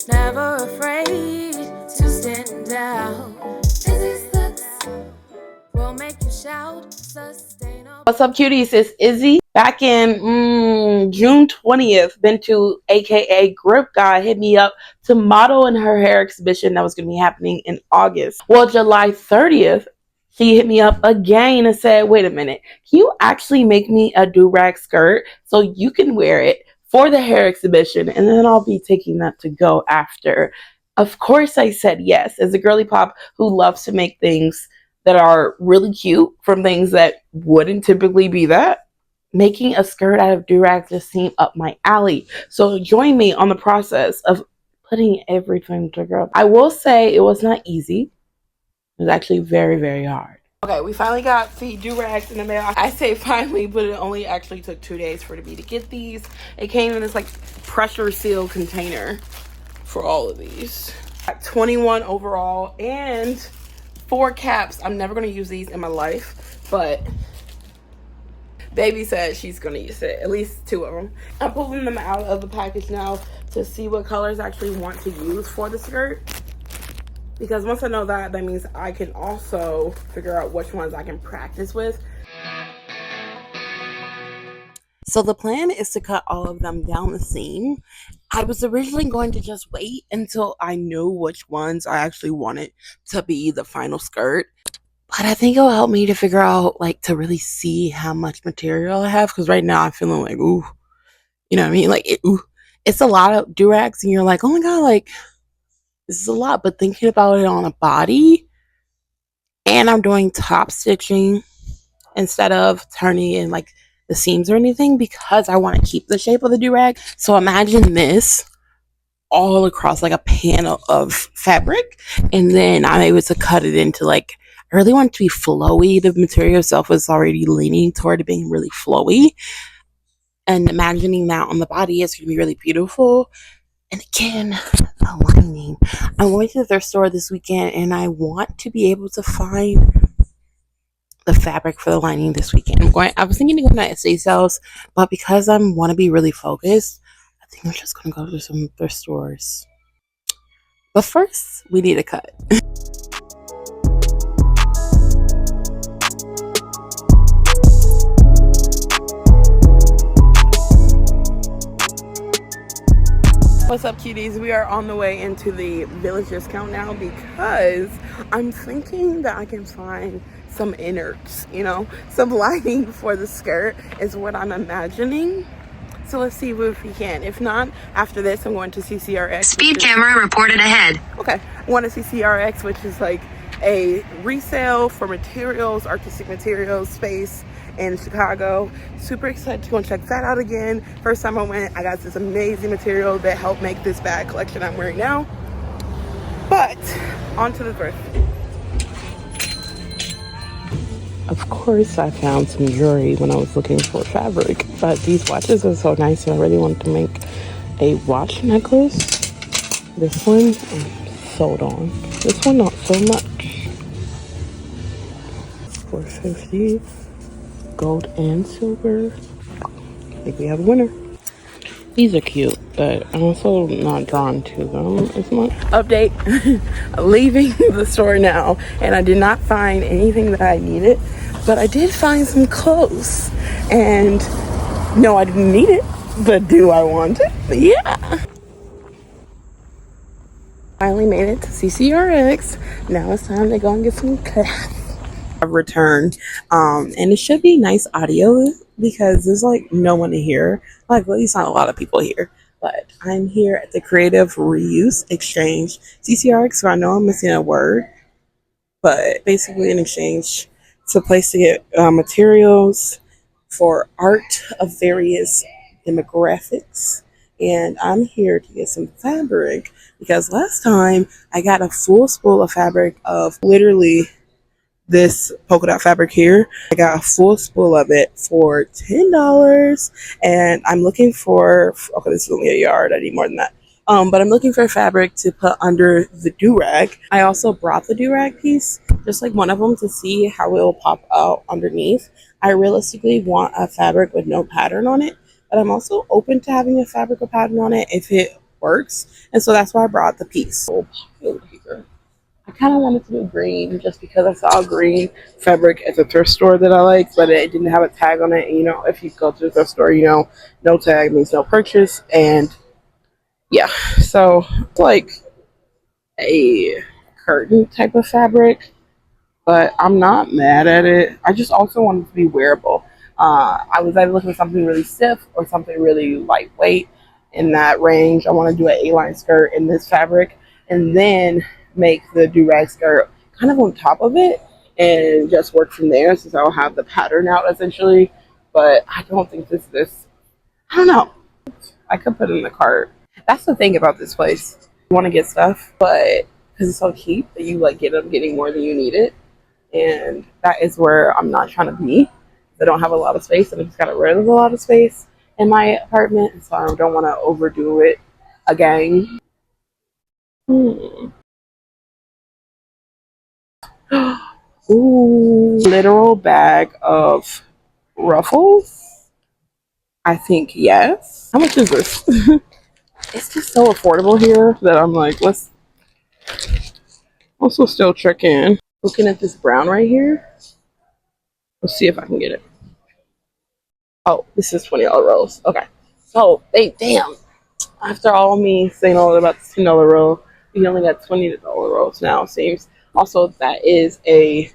Never afraid to stand out. Izzy's looks will make you shout. Sustainable. What's up, cuties? It's Izzy. Back in June 20th, Bintu, aka Grip Guy, hit me up to model in her hair exhibition that was going to be happening in August. Well, July 30th, she hit me up again and said, wait a minute, can you actually make me a do-rag skirt so you can wear it for the hair exhibition, and then I'll be taking that to go after? Of course, I said yes. As a girly pop who loves to make things that are really cute from things that wouldn't typically be that, making a skirt out of durag just seemed up my alley. So join me on the process of putting everything together. I will say it was not easy. It was actually very, very hard. Okay, we finally got the durags in the mail. I say finally, but it only actually took 2 days for me to get these. It came in this like pressure seal container for all of these. Got 21 overall and 4 caps. I'm never going to use these in my life, but baby said she's going to use it, at least 2 of them. I'm pulling them out of the package now to see what colors I actually want to use for the skirt, because once I know that, that means I can also figure out which ones I can practice with. So the plan is to cut all of them down the seam. I was originally going to just wait until I knew which ones I actually wanted to be the final skirt. But I think it'll help me to figure out, like, to really see how much material I have. Because right now I'm feeling like, ooh, you know what I mean? Like, it's a lot of durags, and you're like, oh my God, like, this is a lot. But thinking about it on a body, and I'm doing top stitching instead of turning in, like, the seams or anything, because I want to keep the shape of the durag. So imagine this all across like a panel of fabric, and then I'm able to cut it into, like, I really want it to be flowy. The material itself is already leaning toward it being really flowy, and imagining that on the body is going to be really beautiful. And again, the lining. I'm going to the thrift store this weekend, and I want to be able to find the fabric for the lining this weekend. I was thinking to go to estate sales, but because I want to be really focused, I think I'm just going to go to some thrift stores. But first, we need a cut. What's up, cuties? We are on the way into the village discount now because I'm thinking that I can find some innards, some lining for the skirt is what I'm imagining. So let's see if we can. If not, after this, I'm going to CCRX. Speed camera reported ahead. Okay, I want to CCRX, which is like a resale for materials, artistic materials space in Chicago. Super excited to go and check that out again. First time I went, I got this amazing material that helped make this bag collection I'm wearing now. But on to the thrift. Of course, I found some jewelry when I was looking for fabric, but these watches are so nice, and I really wanted to make a watch necklace. This one, I'm sold on. This one, not so much. $450, gold and silver. I think we have a winner. These are cute, but I'm also not drawn to them as much. Update, leaving the store now, and I did not find anything that I needed, but I did find some clothes. And no, I didn't need it, but do I want it? Yeah. Finally made it to CCRX. Now it's time to go and get some class. I've returned, and it should be nice audio because there's like no one here. Like, well, at least not a lot of people here. But I'm here at the Creative Reuse Exchange CCRX, so I know I'm missing a word, but basically an exchange. It's a place to get materials for art of various demographics. And I'm here to get some fabric because last time I got a full spool of fabric of literally this polka dot fabric here. I got a full spool of it for $10, and I'm looking for, okay, this is only a yard, I need more than that. But I'm looking for fabric to put under the durag. I also brought the durag piece, just like one of them, to see how it will pop out underneath. I realistically want a fabric with no pattern on it, but I'm also open to having a fabric with pattern on it if it works. And so that's why I brought the piece. I kind of wanted to do green just because I saw green fabric at the thrift store that I like, but it didn't have a tag on it. And, you know, if you go to the thrift store, you know, no tag means no purchase. And yeah, so it's like a curtain type of fabric, but I'm not mad at it. I just also want it to be wearable. I was either looking for something really stiff or something really lightweight in that range. I want to do an A-line skirt in this fabric and then make the Durag skirt kind of on top of it and just work from there since I'll have the pattern out essentially. But I don't think this, I don't know. I could put it in the cart. That's the thing about this place. You want to get stuff, but because it's so cheap that you like get up getting more than you need it. And that is where I'm not trying to be. I don't have a lot of space, and I just got rid of a lot of space in my apartment, so I don't want to overdo it again. Ooh, literal bag of ruffles. I think yes. How much is this? It's just so affordable here that I'm like, let's also still check in. Looking at this brown right here. Let's see if I can get it. Oh, this is $20 rolls. Okay. So they damn. After all me saying all about the $10 roll, we only got $20 rolls now. Seems also that is a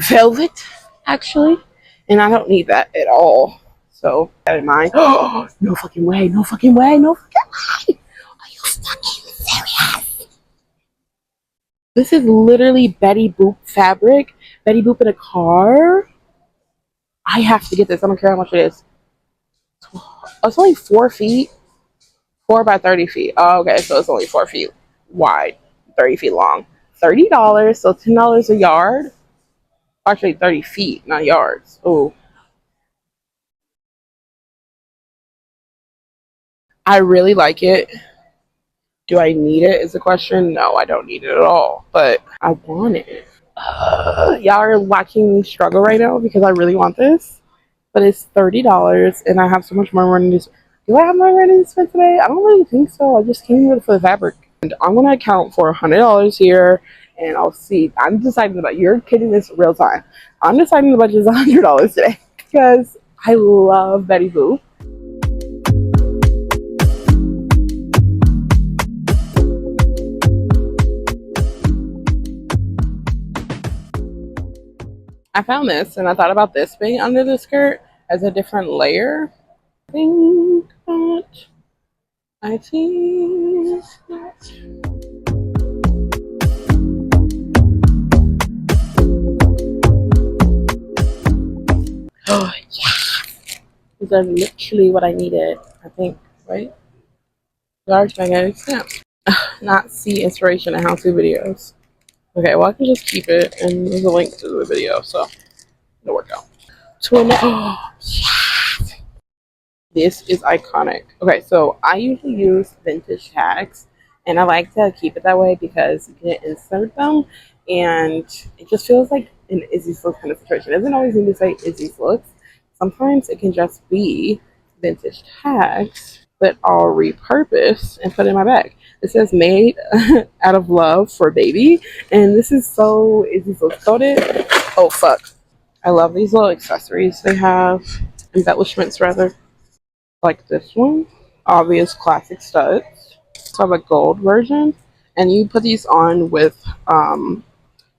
velvet actually, and I don't need that at all. So that in mind. Oh, no fucking way! No fucking way! No fucking way! Are you fucking serious? This is literally Betty Boop fabric. Betty Boop in a car. I have to get this. I don't care how much it is. It's only 4 feet. 4 by 30 feet. Oh, okay, so it's only 4 feet wide, 30 feet long. $30, so $10 a yard. Actually, 30 feet, not yards. Oh, I really like it. Do I need it? Is the question. No, I don't need it at all, but I want it. Y'all are watching me struggle right now because I really want this, but it's $30, and I have so much more money to. Do I have more money to spend today? I don't really think so. I just came here for the fabric. And I'm gonna account for $100 here, and I'll see. I'm deciding about. You're kidding this real time. I'm deciding the budget is $100 today because I love Betty Boop. I found this, and I thought about this being under the skirt as a different layer. Think that. I think that. Oh yeah, these are literally what I needed. I think, right? Large magnetic snap. Not see inspiration and how-to videos. Okay, well I can just keep it, and there's a link to the video, so it'll work out. Oh, yes! This is iconic. Okay, so I usually use vintage tags, and I like to keep it that way because you can insert them, and it just feels like an Izzy's Looks kind of situation. It doesn't always need to say Izzy's Looks. Sometimes it can just be vintage tags that I'll repurpose and put in my bag. It says made out of love for baby, and this is so Izzy's Looks coded. Oh fuck. I love these little accessories they have, embellishments rather. Like this one, obvious classic studs. So I have a gold version, and you put these on with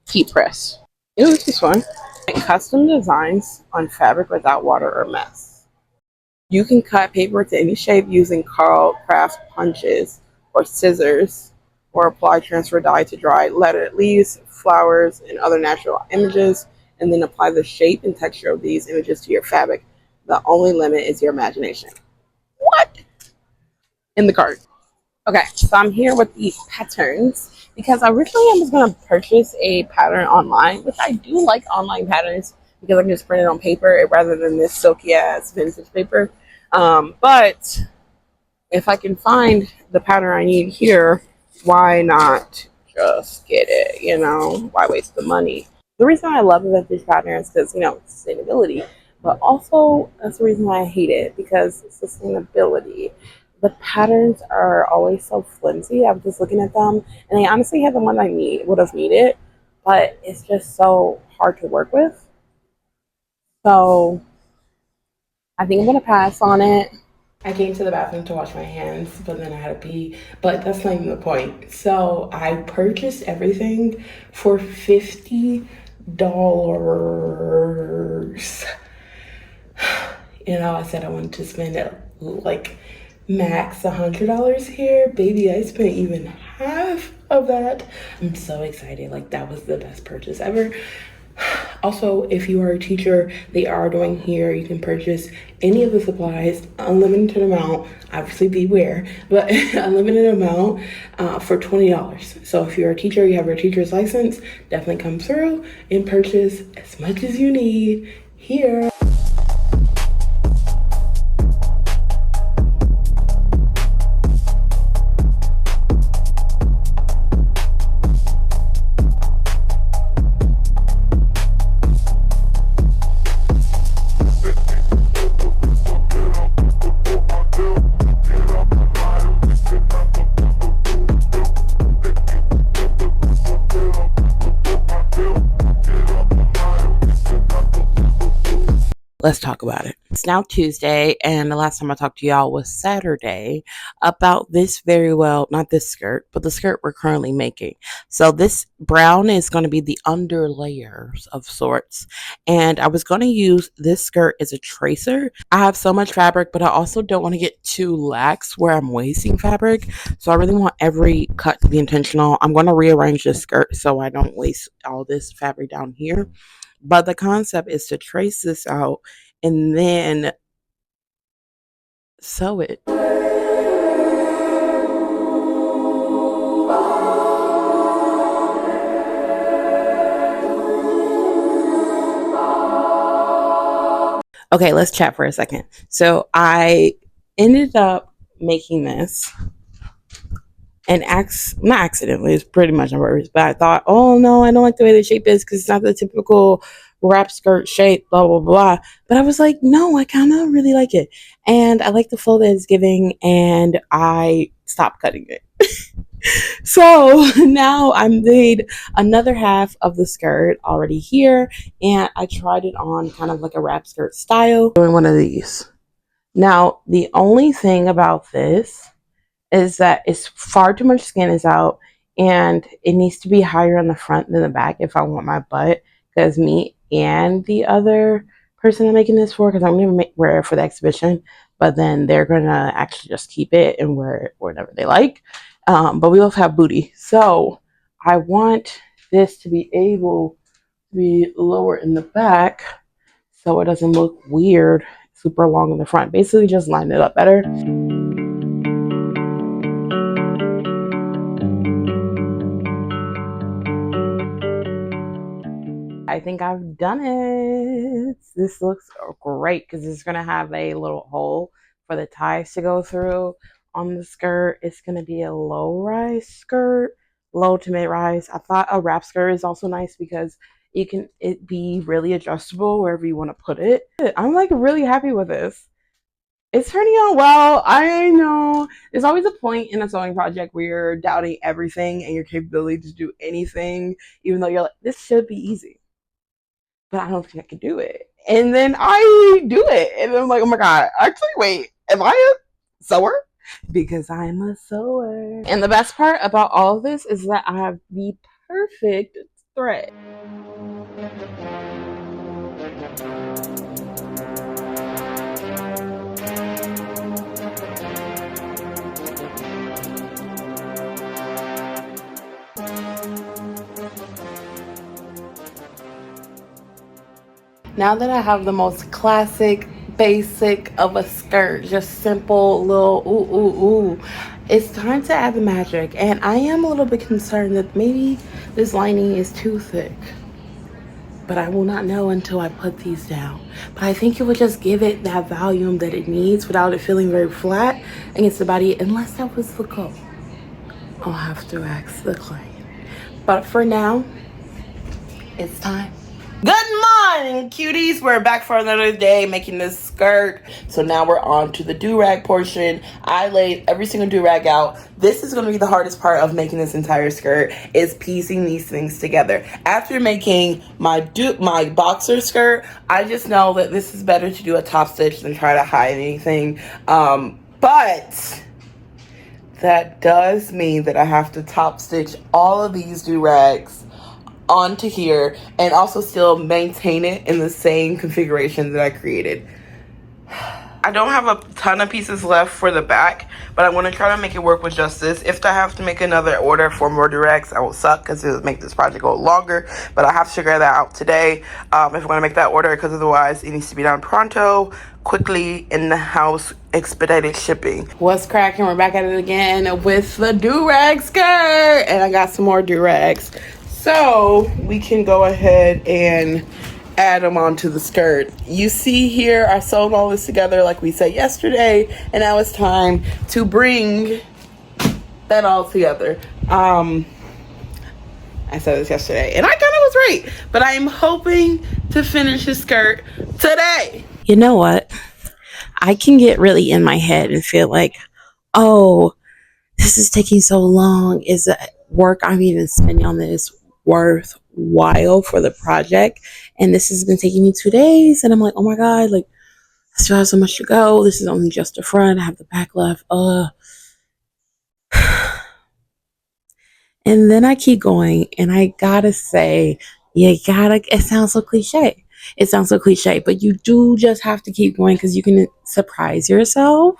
heat press. Ew, this is fun. Custom designs on fabric without water or mess. You can cut paper to any shape using Carl Craft punches or scissors, or apply transfer dye to dry lettered leaves, flowers, and other natural images, and then apply the shape and texture of these images to your fabric. The only limit is your imagination. What? In the cart. Okay, so I'm here with these patterns because originally I was going to purchase a pattern online, which I do like online patterns because I can just print it on paper rather than this silky ass vintage paper. But if I can find the pattern I need here, why not just get it? You know, why waste the money? The reason I love vintage patterns is because, you know, sustainability, but also that's the reason why I hate it because sustainability. the patterns are always so flimsy. I was just looking at them, and they honestly had the one I would have needed, but it's just so hard to work with. So I think I'm gonna pass on it. I came to the bathroom to wash my hands, but then I had to pee. But that's not even the point. So I purchased everything for $50. I said I wanted to spend it like max $100 here. Baby, I spent even half of that. I'm so excited. Like, that was the best purchase ever. Also, if you are a teacher, they are doing here, you can purchase any of the supplies, unlimited amount, obviously beware, but unlimited amount for $20. So if you're a teacher, you have your teacher's license, definitely come through and purchase as much as you need here. Let's talk about it. It's now Tuesday, and the last time I talked to y'all was Saturday about this very well, not this skirt, but the skirt we're currently making. So this brown is going to be the under layers of sorts, and I was going to use this skirt as a tracer. I have so much fabric, but I also don't want to get too lax where I'm wasting fabric. So I really want every cut to be intentional. I'm going to rearrange this skirt so I don't waste all this fabric down here. But the concept is to trace this out and then sew it. Okay, let's chat for a second. So I ended up making this and not accidentally, it's pretty much on purpose, but I thought, oh no, I don't like the way the shape is because it's not the typical wrap skirt shape, blah blah blah. But I was like, no, I kind of really like it, and I like the flow that it's giving, and I stopped cutting it. So now I made another half of the skirt already here, and I tried it on kind of like a wrap skirt style, doing one of these. Now the only thing about this is that it's far too much skin is out, and it needs to be higher on the front than the back if I want my butt, because me and the other person I'm making this for, because I'm going to wear it for the exhibition, but then they're going to actually just keep it and wear it whenever they like. But we both have booty, so I want this to be able to be lower in the back so it doesn't look weird super long in the front. Basically just line it up better. I think I've done it. This looks great because it's going to have a little hole for the ties to go through on the skirt. It's going to be a low rise skirt, low to mid rise. I thought a wrap skirt is also nice because it be really adjustable wherever you want to put it. I'm like really happy with this. It's turning out well. I know there's always a point in a sewing project where you're doubting everything and your capability to do anything, even though you're like, this should be easy, but I don't think I can do it. And then I do it. And I'm like, oh my God, actually, wait, am I a sewer? Because I'm a sewer. And the best part about all of this is that I have the perfect thread. Now that I have the most classic, basic of a skirt, just simple little ooh ooh ooh, it's time to add the magic. And I am a little bit concerned that maybe this lining is too thick, but I will not know until I put these down. But I think it would just give it that volume that it needs without it feeling very flat against the body, unless that was the goal. I'll have to ask the client. But for now, it's time. Good morning, cuties. We're back for another day making this skirt. So now we're on to the do-rag portion. I laid every single do-rag out. This is going to be the hardest part of making this entire skirt, is piecing these things together. After making my boxer skirt, I just know that this is better to do a top stitch than try to hide anything. But that does mean that I have to top stitch all of these do-rags onto here and also still maintain it in the same configuration that I created. I don't have a ton of pieces left for the back, but I want to try to make it work with just this. If I have to make another order for more do-rags, I will suck because it will make this project go longer, but I have to figure that out today if I'm going to make that order, because otherwise it needs to be done pronto, quickly, in the house, expedited shipping. What's cracking? We're back at it again with the do-rag skirt, and I got some more do-rags. So we can go ahead and add them onto the skirt. You see here, I sewed all this together like we said yesterday, and now it's time to bring that all together. I said this yesterday, and I kind of was right, but I am hoping to finish the skirt today. You know what? I can get really in my head and feel like, oh, this is taking so long. Is the work I'm even spending on this worthwhile for the project? And this has been taking me 2 days, and I'm like, oh my god, like I still have so much to go. This is only just the front. I have the back left. And then I keep going, and I gotta say, it sounds so cliche. It sounds so cliche, but you do just have to keep going because you can surprise yourself.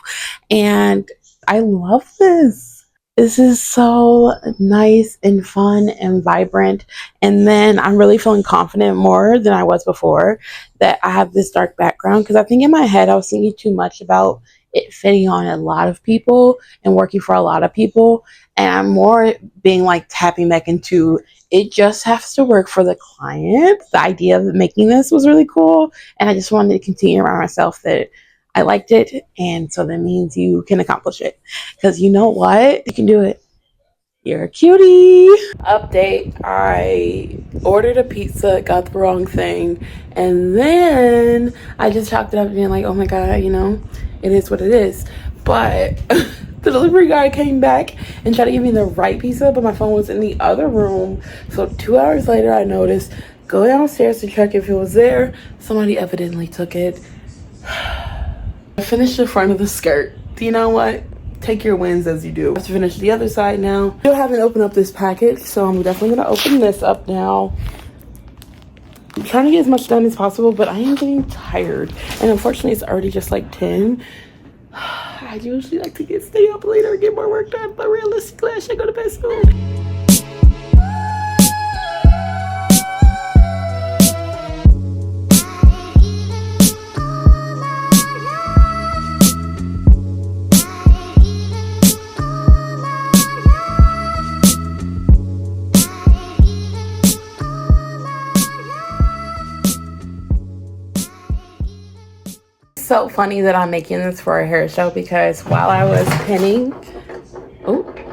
And I love this. This is so nice and fun and vibrant. And then I'm really feeling confident more than I was before that I have this dark background, because I think in my head I was thinking too much about it fitting on a lot of people and working for a lot of people. And I'm more being like tapping back into it just has to work for the client. The idea of making this was really cool. And I just wanted to continue around myself that I liked it, and so that means you can accomplish it. Because you know what? You can do it. You're a cutie. Update. I ordered a pizza, got the wrong thing, and then I just chopped it up and being like, oh my god, it is what it is. But the delivery guy came back and tried to give me the right pizza, but my phone was in the other room. So 2 hours later, I noticed, go downstairs to check if it was there. Somebody evidently took it. I finished the front of the skirt. Do you know what? Take your wins as you do. I have to finish the other side now. Still haven't opened up this package, so I'm definitely gonna open this up now. I'm trying to get as much done as possible, but I am getting tired. And unfortunately, it's already just like 10. I usually like to stay up later and get more work done, but realistically, I should go to bed soon. So funny that I'm making this for a hair show, because while I was pinning,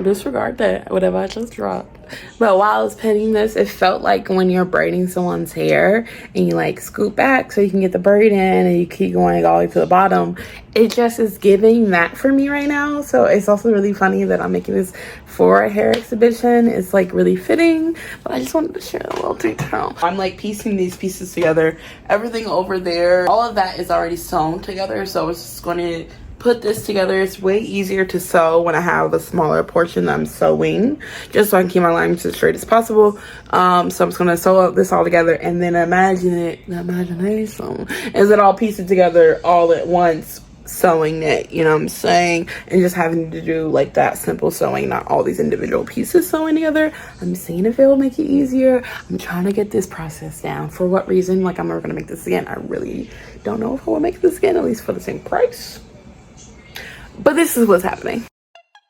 disregard that, whatever I just dropped. But while I was pinning this, it felt like when you're braiding someone's hair and you like scoop back so you can get the braid in and you keep going all the way to the bottom. It just is giving that for me right now. So it's also really funny that I'm making this for a hair exhibition. It's like really fitting, but I just wanted to share a little detail. I'm like piecing these pieces together. Everything over there, all of that is already sewn together. So it's just going to put this together. It's way easier to sew when I have a smaller portion that I'm sewing, just so I can keep my lines as straight as possible. So I'm just gonna sew this all together, and then the imagination is it all pieced together all at once, sewing it, you know what I'm saying, and just having to do like that simple sewing, not all these individual pieces sewing together. I'm seeing if it will make it easier. I'm trying to get this process down. For what reason? Like, I'm never gonna make this again. I really don't know if I will make this again, at least for the same price. But this is what's happening.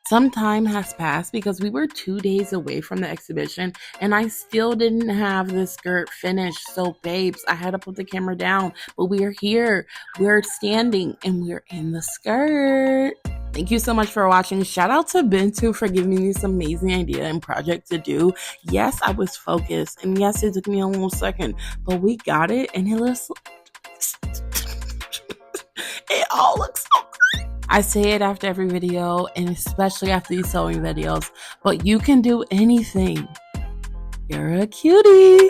Some time has passed because we were 2 days away from the exhibition and I still didn't have the skirt finished. So babes, I had to put the camera down, but we are here. We're standing and we're in the skirt. Thank you so much for watching. Shout out to Bintu for giving me this amazing idea and project to do. Yes, I was focused, and yes, it took me a little second, but we got it, and it looks It all looks so good. I say it after every video, and especially after these sewing videos, but you can do anything. You're a cutie.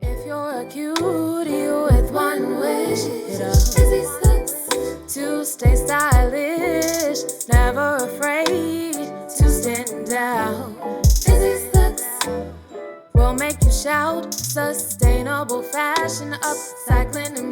If you're a cutie with one wish, hit up Izzy Slips to stay stylish, never afraid to stand out. Izzy Slips will make you shout. Sustainable fashion, upcycling and